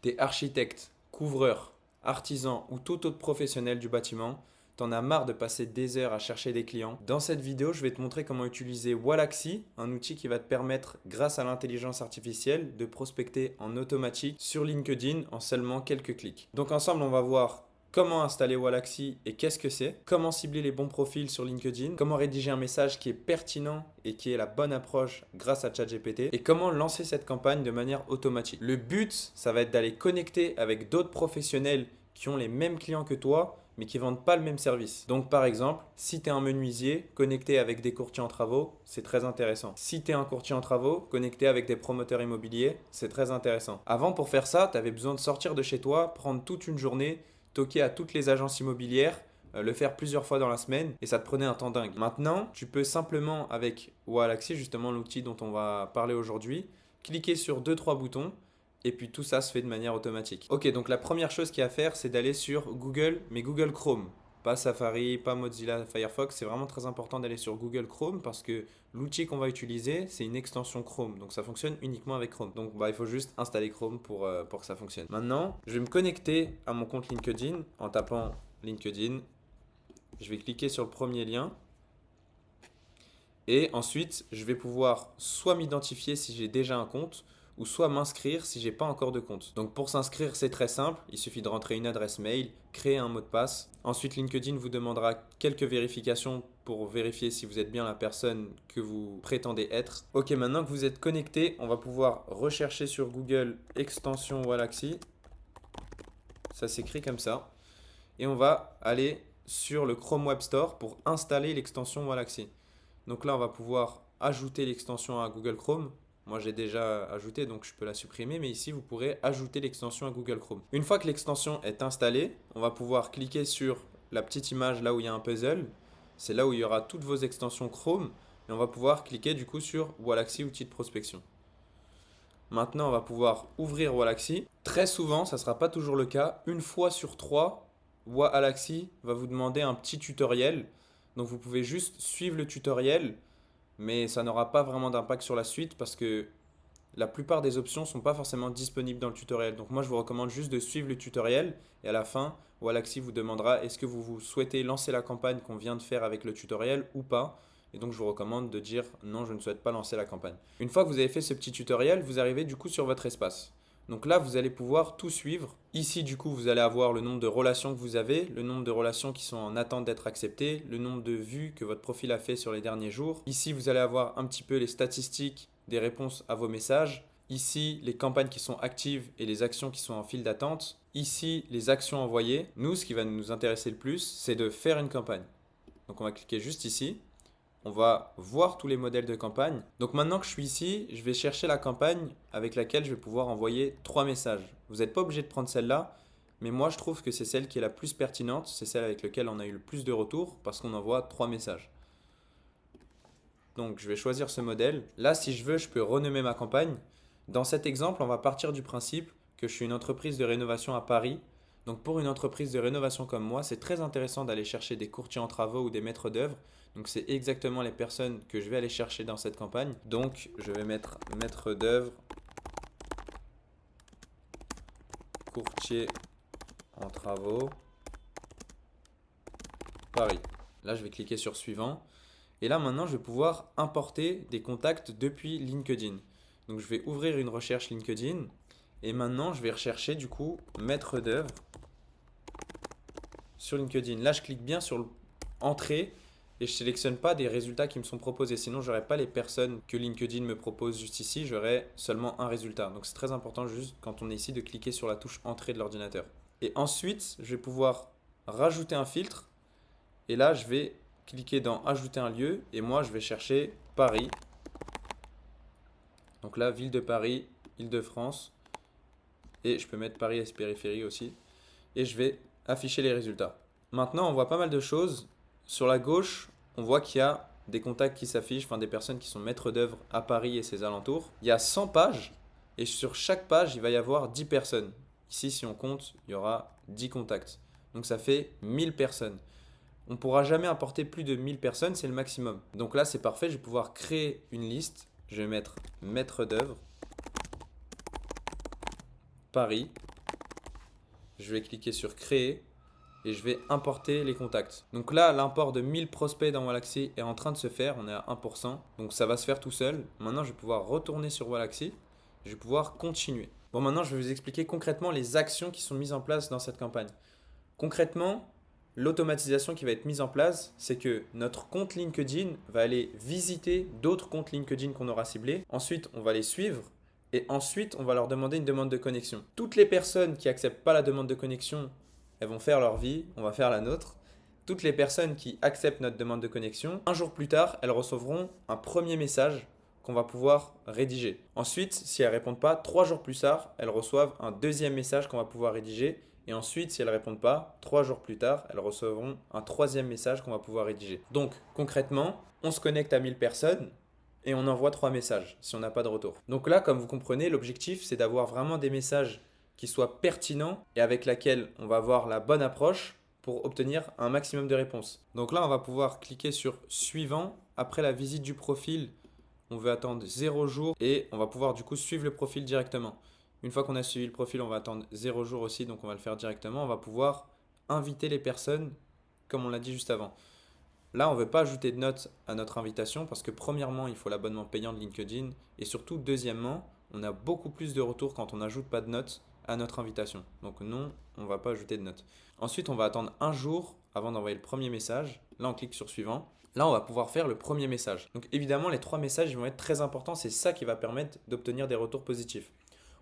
T'es architecte, couvreur, artisan ou tout autre professionnel du bâtiment, t'en as marre de passer des heures à chercher des clients. Dans cette vidéo, je vais te montrer comment utiliser Wallaxy, un outil qui va te permettre, grâce à l'intelligence artificielle, de prospecter en automatique sur LinkedIn en seulement quelques clics. Donc ensemble, on va voir comment installer Wallaxy et qu'est-ce que c'est, comment cibler les bons profils sur LinkedIn, comment rédiger un message qui est pertinent et qui est la bonne approche grâce à ChatGPT et comment lancer cette campagne de manière automatique. Le but, ça va être d'aller connecter avec d'autres professionnels qui ont les mêmes clients que toi mais qui ne vendent pas le même service. Donc par exemple, si tu es un menuisier connecté avec des courtiers en travaux, c'est très intéressant. Si tu es un courtier en travaux connecté avec des promoteurs immobiliers, c'est très intéressant. Avant, pour faire ça, tu avais besoin de sortir de chez toi, prendre toute une journée, toquer à toutes les agences immobilières, le faire plusieurs fois dans la semaine et ça te prenait un temps dingue. Maintenant, tu peux simplement avec Wallaxy, justement l'outil dont on va parler aujourd'hui, cliquer sur deux trois boutons et puis tout ça se fait de manière automatique. Ok, donc la première chose qu'il y a à faire, c'est d'aller sur Google, mais Google Chrome. Pas Safari, pas Mozilla Firefox, c'est vraiment très important d'aller sur Google Chrome parce que l'outil qu'on va utiliser, c'est une extension Chrome. Donc ça fonctionne uniquement avec Chrome. Donc il faut juste installer Chrome pour que ça fonctionne. Maintenant, je vais me connecter à mon compte LinkedIn en tapant LinkedIn. Je vais cliquer sur le premier lien. Et ensuite, je vais pouvoir soit m'identifier si j'ai déjà un compte, ou soit m'inscrire si j'ai pas encore de compte. Donc pour s'inscrire, c'est très simple, il suffit de rentrer une adresse mail, créer un mot de passe. Ensuite, LinkedIn vous demandera quelques vérifications pour vérifier si vous êtes bien la personne que vous prétendez être. Ok, maintenant que vous êtes connecté, on va pouvoir rechercher sur Google extension Wallaxy. Ça s'écrit comme ça. Et on va aller sur le Chrome Web Store pour installer l'extension Wallaxy. Donc là, on va pouvoir ajouter l'extension à Google Chrome. Moi, j'ai déjà ajouté, donc je peux la supprimer. Mais ici, vous pourrez ajouter l'extension à Google Chrome. Une fois que l'extension est installée, on va pouvoir cliquer sur la petite image là où il y a un puzzle. C'est là où il y aura toutes vos extensions Chrome. Et on va pouvoir cliquer du coup sur Wallaxy outil de prospection. Maintenant, on va pouvoir ouvrir Wallaxy. Très souvent, ça ne sera pas toujours le cas. Une fois sur trois, Wallaxy va vous demander un petit tutoriel. Donc vous pouvez juste suivre le tutoriel, mais ça n'aura pas vraiment d'impact sur la suite parce que la plupart des options ne sont pas forcément disponibles dans le tutoriel. Donc moi je vous recommande juste de suivre le tutoriel et à la fin, Wallaxy vous demandera est-ce que vous souhaitez lancer la campagne qu'on vient de faire avec le tutoriel ou pas. Et donc je vous recommande de dire non, je ne souhaite pas lancer la campagne. Une fois que vous avez fait ce petit tutoriel, vous arrivez du coup sur votre espace. Donc là, vous allez pouvoir tout suivre. Ici, du coup, vous allez avoir le nombre de relations que vous avez, le nombre de relations qui sont en attente d'être acceptées, le nombre de vues que votre profil a fait sur les derniers jours. Ici, vous allez avoir un petit peu les statistiques des réponses à vos messages. Ici, les campagnes qui sont actives et les actions qui sont en file d'attente. Ici, les actions envoyées. Nous, ce qui va nous intéresser le plus, c'est de faire une campagne. Donc, on va cliquer juste ici. On va voir tous les modèles de campagne. Donc maintenant que je suis ici, je vais chercher la campagne avec laquelle je vais pouvoir envoyer trois messages. Vous n'êtes pas obligé de prendre celle-là, mais moi je trouve que c'est celle qui est la plus pertinente, c'est celle avec laquelle on a eu le plus de retours parce qu'on envoie trois messages. Donc je vais choisir ce modèle. Là, si je veux, je peux renommer ma campagne. Dans cet exemple, on va partir du principe que je suis une entreprise de rénovation à Paris. Donc pour une entreprise de rénovation comme moi, c'est très intéressant d'aller chercher des courtiers en travaux ou des maîtres d'œuvre. Donc c'est exactement les personnes que je vais aller chercher dans cette campagne. Donc je vais mettre maître d'œuvre, courtier en travaux, Paris. Là, je vais cliquer sur suivant. Et là, maintenant, je vais pouvoir importer des contacts depuis LinkedIn. Donc je vais ouvrir une recherche LinkedIn. Et maintenant, je vais rechercher du coup maître d'œuvre sur LinkedIn. Là, je clique bien sur Entrée et je ne sélectionne pas des résultats qui me sont proposés. Sinon, je n'aurai pas les personnes que LinkedIn me propose juste ici. J'aurai seulement un résultat. Donc, c'est très important juste quand on est ici de cliquer sur la touche Entrée de l'ordinateur. Et ensuite, je vais pouvoir rajouter un filtre. Et là, je vais cliquer dans Ajouter un lieu. Et moi, je vais chercher Paris. Donc là, ville de Paris, Île-de-France. Et je peux mettre Paris et périphérie aussi. Et je vais afficher les résultats. Maintenant, on voit pas mal de choses. Sur la gauche, on voit qu'il y a des contacts qui s'affichent, enfin des personnes qui sont maîtres d'œuvre à Paris et ses alentours. Il y a 100 pages et sur chaque page, il va y avoir 10 personnes. Ici, si on compte, il y aura 10 contacts. Donc ça fait 1000 personnes. On ne pourra jamais importer plus de 1000 personnes, c'est le maximum. Donc là, c'est parfait, je vais pouvoir créer une liste. Je vais mettre maître d'œuvre, Paris. Je vais cliquer sur créer et je vais importer les contacts. Donc là, l'import de 1000 prospects dans Wallaxy est en train de se faire. On est à 1%. Donc ça va se faire tout seul. Maintenant, je vais pouvoir retourner sur Wallaxy. Je vais pouvoir continuer. Bon, maintenant, je vais vous expliquer concrètement les actions qui sont mises en place dans cette campagne. Concrètement, l'automatisation qui va être mise en place, c'est que notre compte LinkedIn va aller visiter d'autres comptes LinkedIn qu'on aura ciblés. Ensuite, on va les suivre. Et ensuite, on va leur demander une demande de connexion. Toutes les personnes qui n'acceptent pas la demande de connexion, elles vont faire leur vie, on va faire la nôtre. Toutes les personnes qui acceptent notre demande de connexion, un jour plus tard, elles recevront un premier message qu'on va pouvoir rédiger. Ensuite, si elles ne répondent pas, 3 jours plus tard, elles reçoivent un deuxième message qu'on va pouvoir rédiger. Et ensuite, si elles ne répondent pas, 3 jours plus tard, elles recevront un troisième message qu'on va pouvoir rédiger. Donc, concrètement, on se connecte à 1000 personnes et on envoie 3 messages si on n'a pas de retour. Donc là, comme vous comprenez, l'objectif, c'est d'avoir vraiment des messages qui soient pertinents et avec lesquels on va avoir la bonne approche pour obtenir un maximum de réponses. Donc là, on va pouvoir cliquer sur suivant. Après la visite du profil, on veut attendre 0 jours et on va pouvoir du coup suivre le profil directement. Une fois qu'on a suivi le profil, on va attendre 0 jours aussi, donc on va le faire directement. On va pouvoir inviter les personnes comme on l'a dit juste avant. Là, on ne veut pas ajouter de notes à notre invitation parce que premièrement, il faut l'abonnement payant de LinkedIn et surtout, deuxièmement, on a beaucoup plus de retours quand on n'ajoute pas de notes à notre invitation. Donc non, on ne va pas ajouter de notes. Ensuite, on va attendre un jour avant d'envoyer le premier message. Là, on clique sur suivant. Là, on va pouvoir faire le premier message. Donc évidemment, les 3 messages vont être très importants. C'est ça qui va permettre d'obtenir des retours positifs.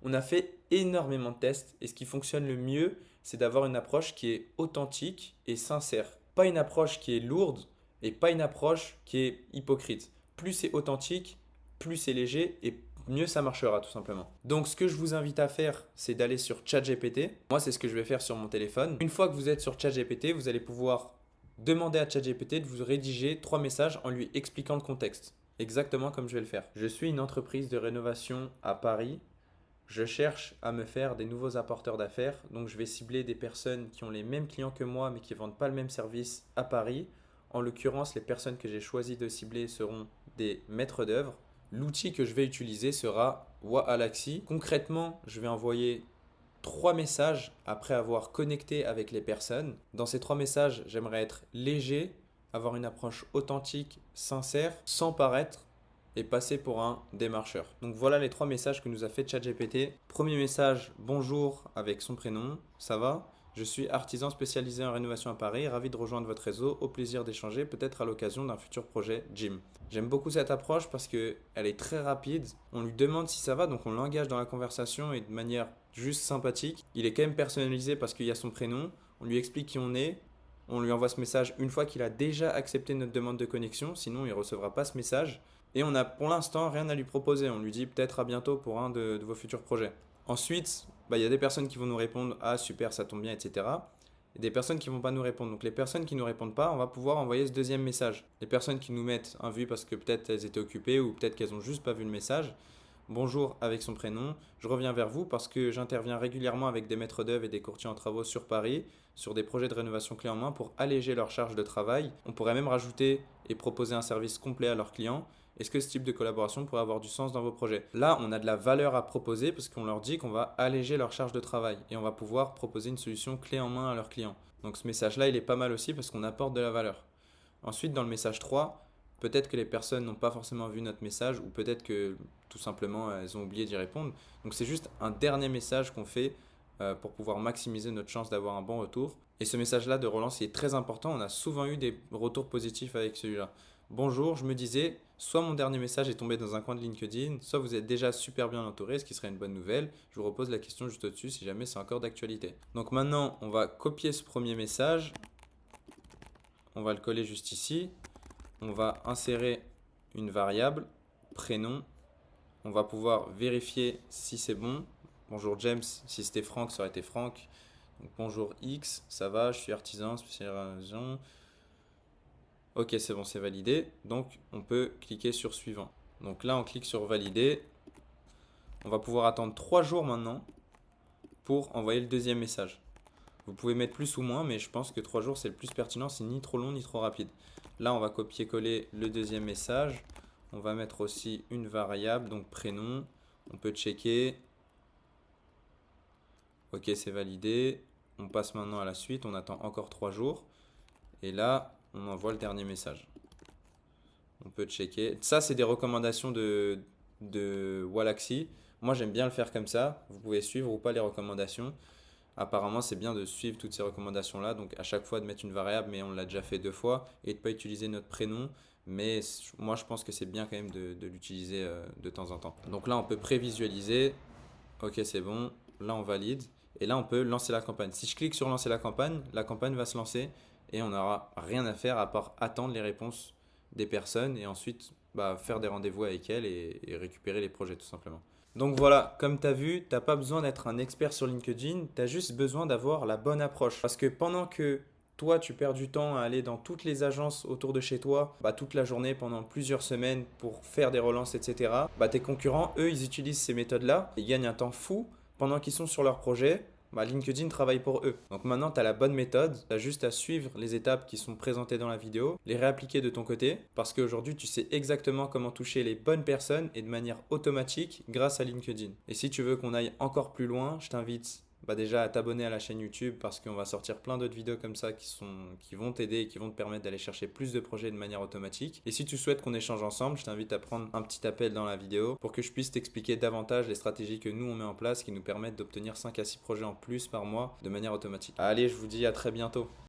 On a fait énormément de tests et ce qui fonctionne le mieux, c'est d'avoir une approche qui est authentique et sincère. Pas une approche qui est lourde et pas une approche qui est hypocrite. Plus c'est authentique, plus c'est léger et mieux ça marchera tout simplement. Donc ce que je vous invite à faire, c'est d'aller sur ChatGPT. Moi, c'est ce que je vais faire sur mon téléphone. Une fois que vous êtes sur ChatGPT, vous allez pouvoir demander à ChatGPT de vous rédiger 3 messages en lui expliquant le contexte. Exactement comme je vais le faire. Je suis une entreprise de rénovation à Paris. Je cherche à me faire des nouveaux apporteurs d'affaires. Donc je vais cibler des personnes qui ont les mêmes clients que moi mais qui ne vendent pas le même service à Paris. En l'occurrence, les personnes que j'ai choisi de cibler seront des maîtres d'œuvre. L'outil que je vais utiliser sera Wallaxy. Concrètement, je vais envoyer 3 messages après avoir connecté avec les personnes. Dans ces 3 messages, j'aimerais être léger, avoir une approche authentique, sincère, sans paraître et passer pour un démarcheur. Donc voilà les 3 messages que nous a fait ChatGPT. Premier message, bonjour avec son prénom, ça va? Je suis artisan spécialisé en rénovation à Paris, ravi de rejoindre votre réseau, au plaisir d'échanger, peut-être à l'occasion d'un futur projet Jim. J'aime beaucoup cette approche parce qu'elle est très rapide, on lui demande si ça va, donc on l'engage dans la conversation et de manière juste sympathique. Il est quand même personnalisé parce qu'il y a son prénom, on lui explique qui on est, on lui envoie ce message une fois qu'il a déjà accepté notre demande de connexion, sinon il ne recevra pas ce message. Et on n'a pour l'instant rien à lui proposer, on lui dit peut-être à bientôt pour un de vos futurs projets. Ensuite, il y a des personnes qui vont nous répondre ah super ça tombe bien etc. Et des personnes qui ne vont pas nous répondre. Donc les personnes qui ne nous répondent pas, on va pouvoir envoyer ce deuxième message. Les personnes qui nous mettent un vu parce que peut-être elles étaient occupées ou peut-être qu'elles n'ont juste pas vu le message. Bonjour avec son prénom, je reviens vers vous parce que j'interviens régulièrement avec des maîtres d'œuvre et des courtiers en travaux sur Paris sur des projets de rénovation clé en main pour alléger leur charge de travail. On pourrait même rajouter et proposer un service complet à leurs clients. Est-ce que ce type de collaboration pourrait avoir du sens dans vos projets? Là, on a de la valeur à proposer parce qu'on leur dit qu'on va alléger leur charge de travail et on va pouvoir proposer une solution clé en main à leurs clients. Donc ce message-là, il est pas mal aussi parce qu'on apporte de la valeur. Ensuite, dans le message 3, peut-être que les personnes n'ont pas forcément vu notre message ou peut-être que tout simplement elles ont oublié d'y répondre. Donc c'est juste un dernier message qu'on fait pour pouvoir maximiser notre chance d'avoir un bon retour. Et ce message-là de relance il est très important. On a souvent eu des retours positifs avec celui-là. Bonjour, je me disais, soit mon dernier message est tombé dans un coin de LinkedIn, soit vous êtes déjà super bien entouré, ce qui serait une bonne nouvelle. Je vous repose la question juste au-dessus si jamais c'est encore d'actualité. Donc maintenant, on va copier ce premier message. On va le coller juste ici. On va insérer une variable, prénom. On va pouvoir vérifier si c'est bon. Bonjour James, si c'était Franck, ça aurait été Franck. Donc, bonjour X, ça va, je suis artisan, spécialisation. Ok, c'est bon, c'est validé. Donc, on peut cliquer sur suivant. Donc là, on clique sur valider. On va pouvoir attendre 3 jours maintenant pour envoyer le deuxième message. Vous pouvez mettre plus ou moins, mais je pense que 3 jours, c'est le plus pertinent. C'est ni trop long, ni trop rapide. Là, on va copier-coller le deuxième message. On va mettre aussi une variable, donc prénom. On peut checker. Ok, c'est validé. On passe maintenant à la suite, on attend encore 3 jours. Et là, on envoie le dernier message. On peut checker. Ça, c'est des recommandations de Wallaxy. Moi, j'aime bien le faire comme ça. Vous pouvez suivre ou pas les recommandations. Apparemment, c'est bien de suivre toutes ces recommandations-là. Donc, à chaque fois, de mettre une variable, mais on l'a déjà fait 2 fois. Et de ne pas utiliser notre prénom. Mais moi, je pense que c'est bien quand même de l'utiliser de temps en temps. Donc là, on peut prévisualiser. Ok, c'est bon. Là, on valide. Et là, on peut lancer la campagne. Si je clique sur lancer la campagne va se lancer. Et on n'aura rien à faire à part attendre les réponses des personnes. Et ensuite, faire des rendez-vous avec elles et récupérer les projets tout simplement. Donc voilà, comme tu as vu, tu n'as pas besoin d'être un expert sur LinkedIn, tu as juste besoin d'avoir la bonne approche. Parce que pendant que toi, tu perds du temps à aller dans toutes les agences autour de chez toi, toute la journée, pendant plusieurs semaines pour faire des relances, etc., tes concurrents, eux, ils utilisent ces méthodes-là, ils gagnent un temps fou pendant qu'ils sont sur leur projet. LinkedIn travaille pour eux. Donc maintenant, tu as la bonne méthode. Tu as juste à suivre les étapes qui sont présentées dans la vidéo, les réappliquer de ton côté, parce qu'aujourd'hui, tu sais exactement comment toucher les bonnes personnes et de manière automatique grâce à LinkedIn. Et si tu veux qu'on aille encore plus loin, je t'invite déjà à t'abonner à la chaîne YouTube parce qu'on va sortir plein d'autres vidéos comme ça qui vont t'aider et qui vont te permettre d'aller chercher plus de projets de manière automatique. Et si tu souhaites qu'on échange ensemble, je t'invite à prendre un petit appel dans la vidéo pour que je puisse t'expliquer davantage les stratégies que nous on met en place qui nous permettent d'obtenir 5 à 6 projets en plus par mois de manière automatique. Allez, je vous dis à très bientôt.